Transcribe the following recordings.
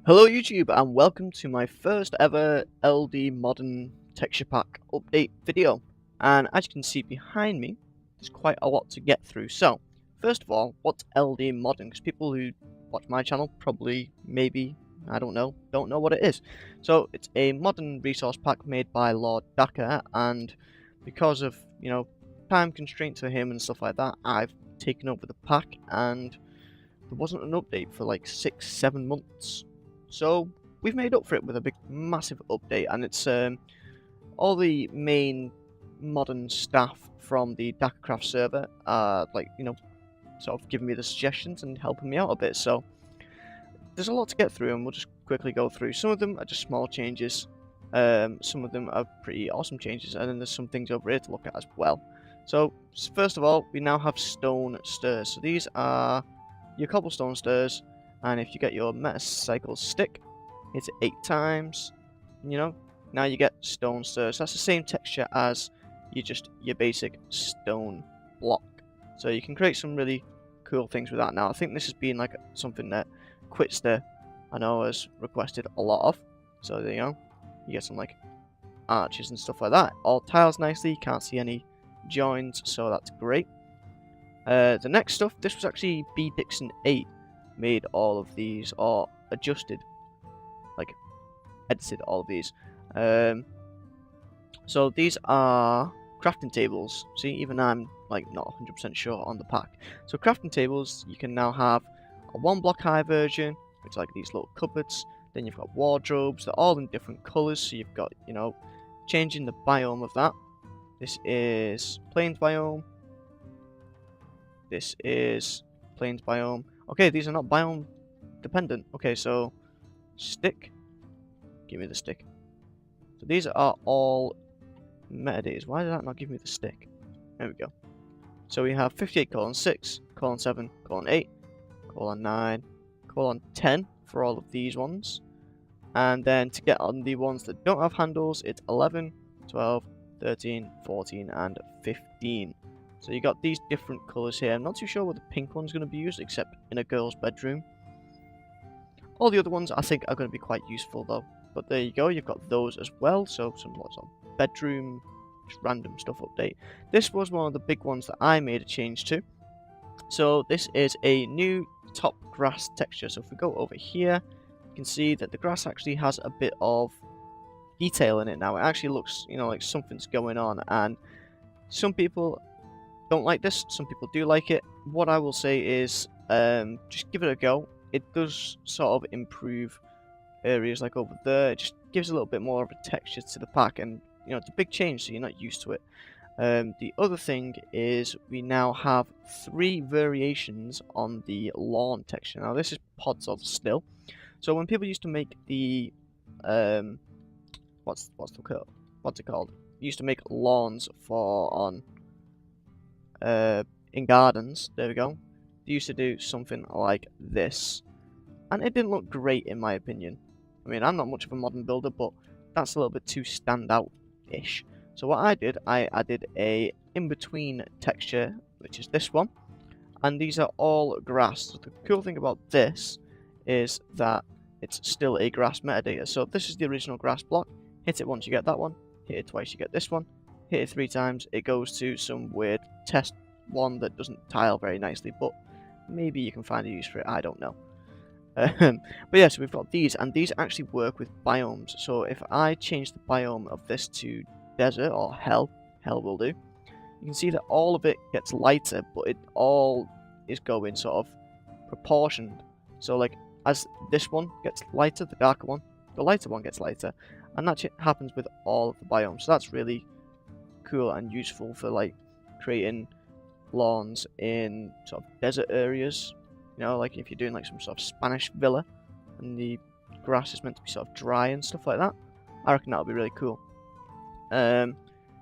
Hello YouTube and welcome to my first ever LD Modern texture pack update video. And as you can see behind me, there's quite a lot to get through. So, first of all, what's LD Modern? Because people who watch my channel probably, maybe, I don't know what it is. So, it's a modern resource pack made by Lord Daka, and because of, time constraints for him and stuff like that, I've taken over the pack, and there wasn't an update for like 6-7 months. So we've made up for it with a big massive update, and it's all the main modern staff from the DakaCraft server are sort of giving me the suggestions and helping me out a bit. So there's a lot to get through, and we'll just quickly go through. Some of them are just small changes, some of them are pretty awesome changes, and then there's some things over here to look at as well. So first of all, we now have stone stairs. So these are your cobblestone stairs, and if you get your metacycle stick, hit it 8 times, now you get stone stairs. That's the same texture as your basic stone block. So you can create some really cool things with that now. I think this has been like something that Quitster, I know, has requested a lot of. So there you get some like arches and stuff like that. All tiles nicely, you can't see any joins, so that's great. The next stuff, this was actually B Dixon 8 made all of these, or adjusted, like edited all of these. So these are crafting tables. See, even I'm like not 100% sure on the pack. So crafting tables, you can now have a 1 block high version, which is like these little cupboards. Then you've got wardrobes, they're all in different colors, so you've got, changing the biome of that. This is plains biome. This is plains biome. Okay, these are not biome dependent. Okay, so stick. Give me the stick. So these are all metadata. Why did that not give me the stick? There we go. So we have 58:6, :7, :8, :9, :10 for all of these ones. And then to get on the ones that don't have handles, it's 11, 12, 13, 14, and 15. So you got these different colours here. I'm not too sure what the pink one's going to be used, except in a girl's bedroom. All the other ones I think are going to be quite useful though. But there you go, you've got those as well. So some lots of bedroom, just random stuff update. This was one of the big ones that I made a change to. So this is a new top grass texture. So if we go over here, you can see that the grass actually has a bit of detail in it now. It actually looks, like something's going on, and some people don't like this, some people do like it. What I will say is, just give it a go. It does sort of improve areas like over there. It just gives a little bit more of a texture to the pack, and it's a big change, so you're not used to it. The other thing is we now have 3 variations on the lawn texture. Now this is pods of still. So when people used to make the what's it called? Used to make lawns in gardens, there we go. They used to do something like this, and it didn't look great in my opinion. I mean, I'm not much of a modern builder, but that's a little bit too standout-ish. So what I did a in-between texture, which is this one, and these are all grass. So the cool thing about this is that it's still a grass metadata. So this is the original grass block. Hit it once, you get that one. Hit it twice, you get this one. Hit it 3 times, it goes to some weird test one that doesn't tile very nicely, but maybe you can find a use for it, I don't know. But yeah, so we've got these, and these actually work with biomes. So if I change the biome of this to desert or hell will do, you can see that all of it gets lighter, but it all is going sort of proportioned. So like, as this one gets lighter, the darker one, the lighter one gets lighter, and that happens with all of the biomes. So that's really cool and useful for like creating lawns in sort of desert areas, like if you're doing like some sort of Spanish villa and the grass is meant to be sort of dry and stuff like that. I reckon that'll be really cool.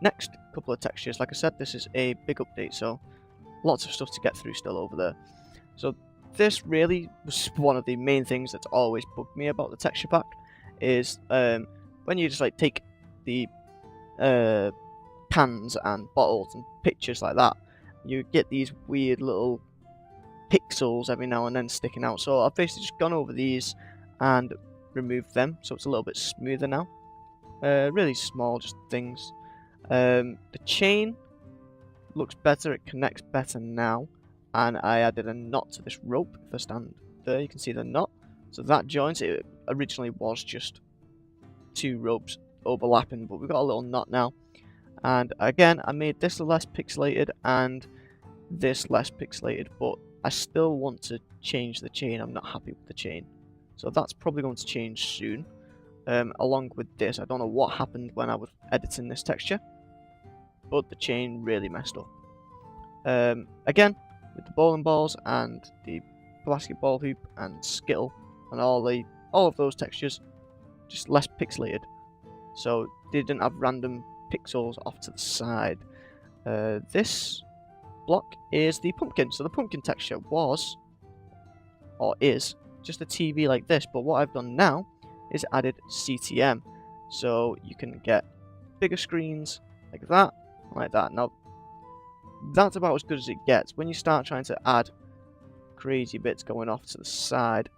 Next couple of textures, like I said, this is a big update, so lots of stuff to get through still over there. So this really was one of the main things that's always bugged me about the texture pack, is when you just like take the cans and bottles and pictures like that, you get these weird little pixels every now and then sticking out. So I've basically just gone over these and removed them, so it's a little bit smoother now. Really small, just things. The chain looks better, it connects better now, and I added a knot to this rope. If I stand there, you can see the knot. So that joins. It originally was just 2 ropes overlapping, but we've got a little knot now. And again, I made this less pixelated and this less pixelated, but I still want to change the chain. I'm not happy with the chain, so that's probably going to change soon. Along with this, I don't know what happened when I was editing this texture, but the chain really messed up. Again, with the bowling balls and the basketball hoop and skittle and all of those textures, just less pixelated, so they didn't have random pixels off to the side. This block is the pumpkin. So the pumpkin texture was, or is, just a TV like this, but what I've done now is added CTM, so you can get bigger screens like that, like that. Now that's about as good as it gets. When you start trying to add crazy bits going off to the side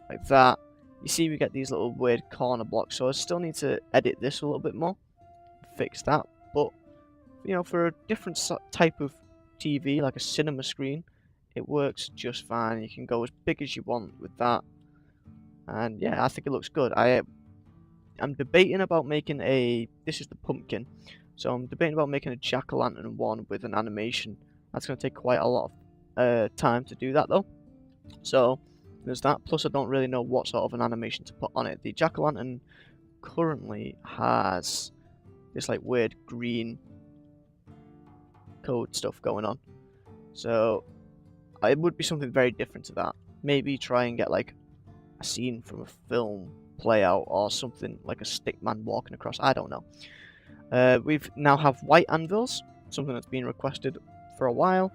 like that, you see we get these little weird corner blocks, so I still need to edit this a little bit more, fix that. But you know, for a different type of TV, like a cinema screen, it works just fine. You can go as big as you want with that, and yeah, I think it looks good. I'm debating about making this is the pumpkin, so I'm debating about making a jack-o'-lantern one with an animation. That's going to take quite a lot of time to do that though, so there's that. Plus I don't really know what sort of an animation to put on it. The jack-o'-lantern currently has this like weird green code stuff going on, so it would be something very different to that. Maybe try and get like a scene from a film play out, or something like a stick man walking across. I don't know. We've now have white anvils, something that's been requested for a while,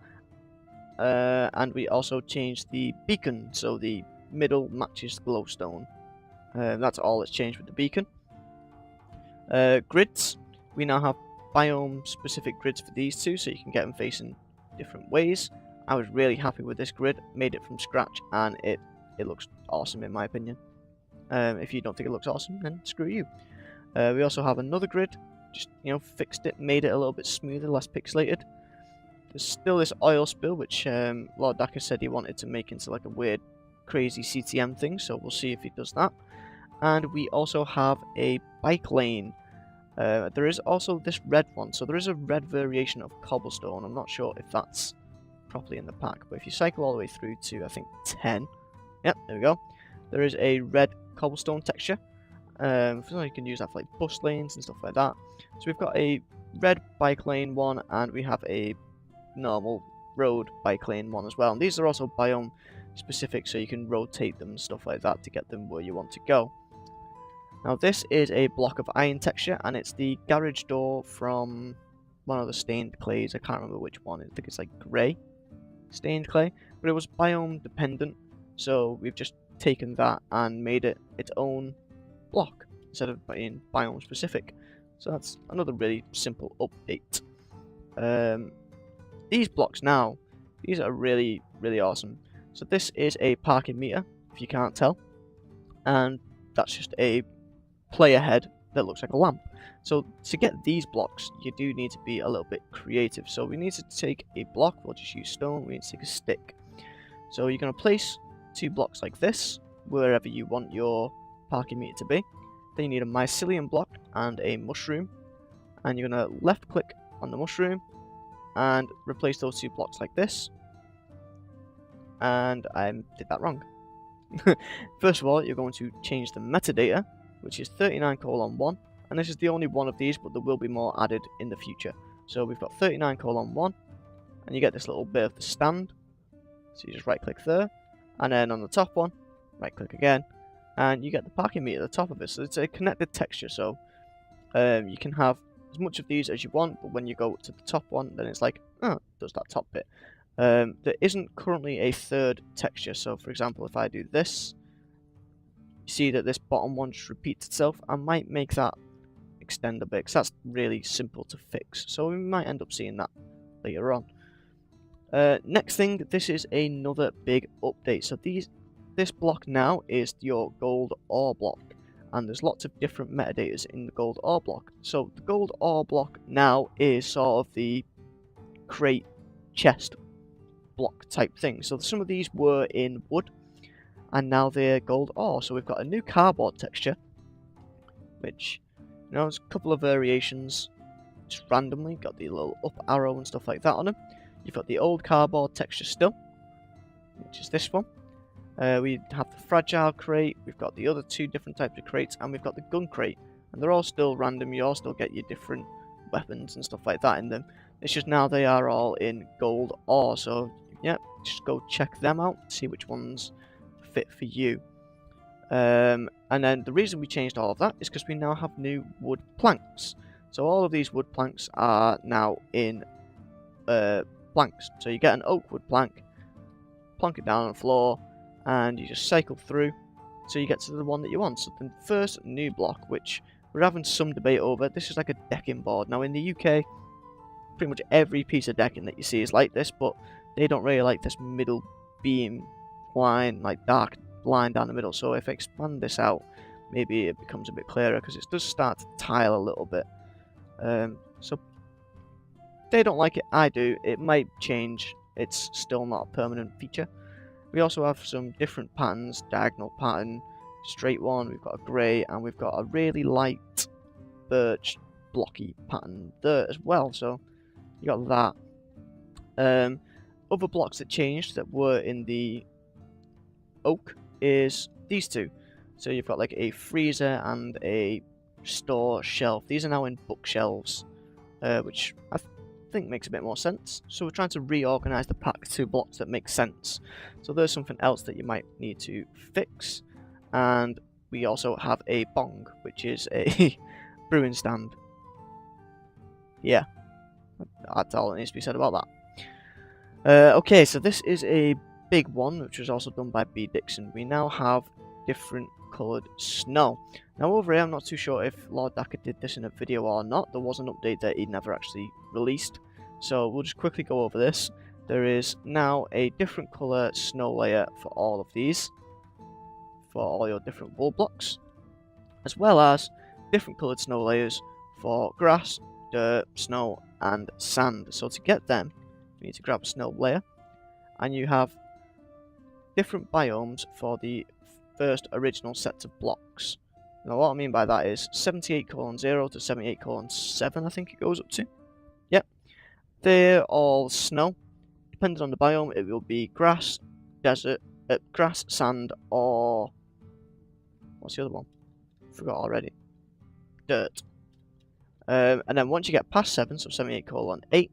and we also changed the beacon, so the middle matches glowstone. That's all that's changed with the beacon. Grids, we now have biome specific grids for these two, so you can get them facing different ways. I was really happy with this grid, made it from scratch, and it looks awesome in my opinion. If you don't think it looks awesome, then screw you. We also have another grid, just fixed it, made it a little bit smoother, less pixelated. There's still this oil spill, which Lord Daka said he wanted to make into like a weird crazy CTM thing, so we'll see if he does that. And we also have a bike lane. There is also this red one, so there is a red variation of cobblestone. I'm not sure if that's properly in the pack, but if you cycle all the way through to I think 10, yep, there we go, there is a red cobblestone texture. So you can use that for like bus lanes and stuff like that. So we've got a red bike lane one, and we have a normal road bike lane one as well, and these are also biome specific, so you can rotate them and stuff like that to get them where you want to go. Now this is a block of iron texture, and it's the garage door from one of the stained clays. I can't remember which one. I think it's like grey stained clay, but it was biome dependent, so we've just taken that and made it its own block instead of being biome specific. So that's another really simple update. These blocks now, these are really awesome. So this is a parking meter, if you can't tell, and that's just a player head that looks like a lamp. So to get these blocks, you do need to be a little bit creative. So we need to take a block, we'll just use stone, we need to take a stick. So you're going to place 2 blocks like this, wherever you want your parking meter to be. Then you need a mycelium block and a mushroom, and you're going to left click on the mushroom and replace those 2 blocks like this. And I did that wrong. First of all, you're going to change the metadata, which is 39:1, and this is the only one of these, but there will be more added in the future. So we've got 39:1, and you get this little bit of the stand. So you just right click there, and then on the top one, right click again, and you get the parking meter at the top of it. So it's a connected texture, so you can have as much of these as you want, but when you go to the top one, then it's like, oh, it does that top bit. There isn't currently a third texture, so for example, if I do this, you see that this bottom one just repeats itself. I might make that extend a bit, because that's really simple to fix, so we might end up seeing that later on. Next thing, this is another big update. So these this block now is your gold ore block, and there's lots of different metadatas in the gold ore block. So the gold ore block now is sort of the crate chest block type thing. So some of these were in wood, and now they're gold ore. So we've got a new cardboard texture, which, you know, there's a couple of variations just randomly. Got the little up arrow and stuff like that on them. You've got the old cardboard texture still, which is this one. We have the fragile crate, we've got the other two different types of crates, and we've got the gun crate. And they're all still random, you all still get your different weapons and stuff like that in them. It's just now they are all in gold ore, so yeah, just go check them out, see which ones fit for you. And then the reason we changed all of that is because we now have new wood planks. So all of these wood planks are now in planks. So you get an oak wood plank, plonk it down on the floor, and you just cycle through so you get to the one that you want. So the first new block, which we're having some debate over, this is like a decking board. Now in the UK, pretty much every piece of decking that you see is like this, but they don't really like this middle beam line, like dark line down the middle. So if I expand this out, maybe it becomes a bit clearer, because it does start to tile a little bit. So they don't like it, I do. It might change, it's still not a permanent feature. We also have some different patterns, diagonal pattern, straight one, we've got a grey, and we've got a really light birch blocky pattern there as well, so you got that. Other blocks that changed that were in the oak is these two. So you've got like a freezer and a store shelf. These are now in bookshelves, which I think makes a bit more sense. So we're trying to reorganize the pack to blocks that make sense. So there's something else that you might need to fix. And we also have a bong, which is a brewing stand. Yeah, that's all that needs to be said about that. Okay, so this is a big one, which was also done by B. Dixon. We now have different coloured snow. Now over here, I'm not too sure if Lord Daka did this in a video or not. There was an update that he never actually released, so we'll just quickly go over this. There is now a different colour snow layer for all of these, for all your different wool blocks, as well as different coloured snow layers for grass, dirt, snow, and sand. So to get them, you need to grab a snow layer, and you have different biomes for the first original sets of blocks. Now what I mean by that is 78:0 to 78:7, I think it goes up to. Yep, they're all snow. Depending on the biome, it will be grass, desert, grass, sand, or what's the other one? Forgot already. Dirt. And then once you get past 7, so 78:8,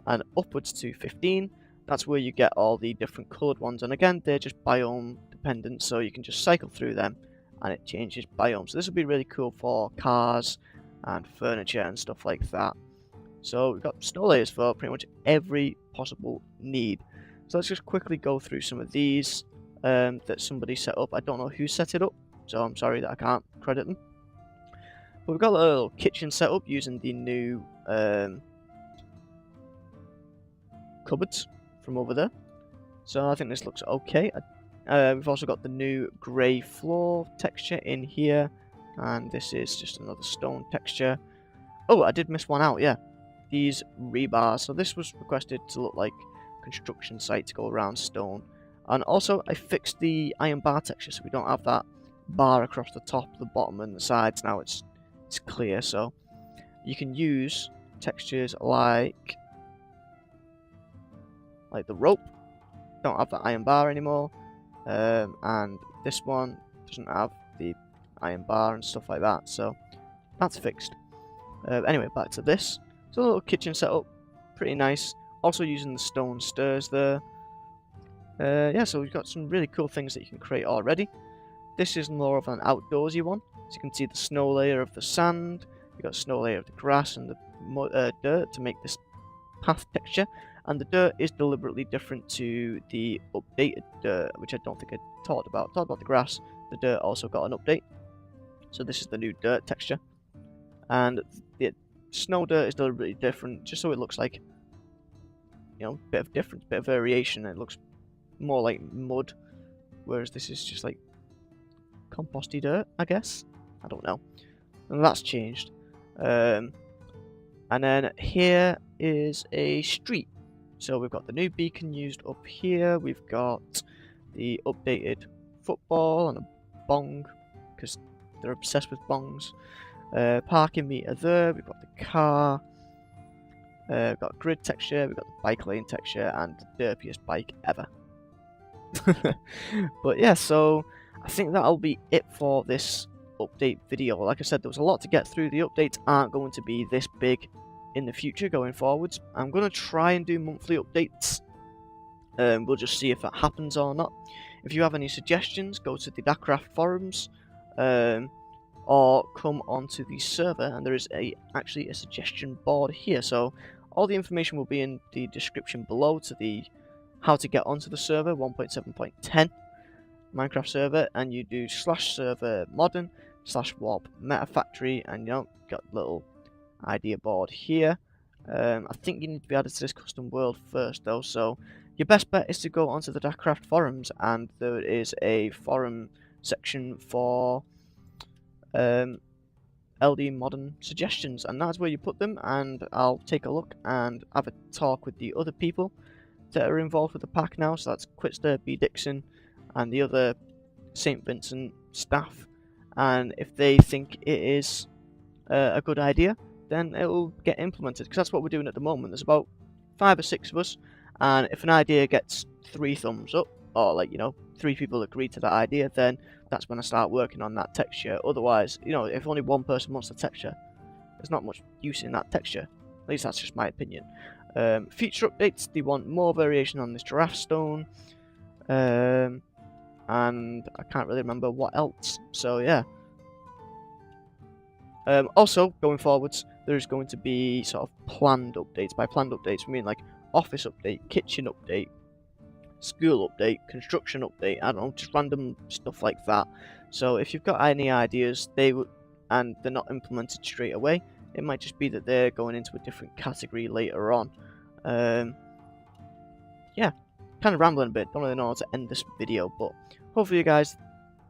and upwards to 15, that's where you get all the different coloured ones. And again, they're just biome dependent, so you can just cycle through them and it changes biome. So this will be really cool for cars and furniture and stuff like that. So we've got snow layers for pretty much every possible need. So let's just quickly go through some of these that somebody set up. I don't know who set it up, so I'm sorry that I can't credit them. But we've got a little kitchen set up using the new cupboards from over there. So I think this looks okay. We've also got the new grey floor texture in here, and this is just another stone texture. Oh, I did miss one out, yeah. These rebars. So this was requested to look like a construction site to go around stone. And also, I fixed the iron bar texture, so we don't have that bar across the top, the bottom, and the sides. Now it's clear, so you can use textures like the rope. Don't have the iron bar anymore. And this one doesn't have the iron bar and stuff like that, so that's fixed. Anyway, back to this. So a little kitchen setup, pretty nice. Also using the stone stairs there. Yeah, so we've got some really cool things that you can create already. This is more of an outdoorsy one. So you can see the snow layer of the sand. You've got a snow layer of the grass and the dirt to make this path texture. And the dirt is deliberately different to the updated dirt, which I don't think I talked about. Talked about the grass. The dirt also got an update. So this is the new dirt texture. And the snow dirt is deliberately different, just so it looks like, you know, a bit of difference, bit of variation. It looks more like mud whereas this is just like composty dirt, I guess. I don't know. And that's changed. And then here is a street. So we've got the new beacon used up here. We've got the updated football and a bong, because they're obsessed with bongs. Parking meter there. We've got the car. We've got grid texture. We've got the bike lane texture and the derpiest bike ever. But yeah, so I think that'll be it for this update video. Like I said, there was a lot to get through. The updates aren't going to be this big in the future going forwards. I'm going to try and do monthly updates. We'll just see if that happens or not. If you have any suggestions, go to the Dacraft forums or come onto the server, and there is actually a suggestion board here. So all the information will be in the description below to the how to get onto the server 1.7.10 Minecraft server, and you do /server modern /warp meta factory, and you know, got a little idea board here. I think you need to be added to this custom world first though, so your best bet is to go onto the Dacraft forums, and there is a forum section for LD modern suggestions, and that's where you put them, and I'll take a look and have a talk with the other people that are involved with the pack now. So that's Quitster, B Dixon, and the other St. Vincent staff, and if they think it is a good idea, then it will get implemented, because that's what we're doing at the moment. There's about 5 or 6 of us, and if an idea gets 3 thumbs up, or like, you know, 3 people agree to that idea, then that's when I start working on that texture. Otherwise, you know, if only one person wants the texture, there's not much use in that texture. At least that's just my opinion. Future updates, they want more variation on this giraffe stone, and I can't really remember what else, so yeah. Also, going forwards, there's going to be sort of planned updates. By planned updates, we mean like office update, kitchen update, school update, construction update, I don't know, just random stuff like that. So if you've got any ideas, and they're not implemented straight away, it might just be that they're going into a different category later on. Yeah, kind of rambling a bit, don't really know how to end this video, but hopefully you guys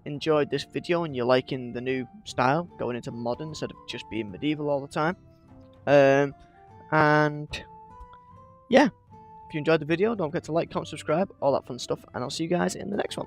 enjoyed this video and you're liking the new style, going into modern instead of just being medieval all the time. And yeah, if you enjoyed the video, don't forget to like, comment, subscribe, all that fun stuff, and I'll see you guys in the next one.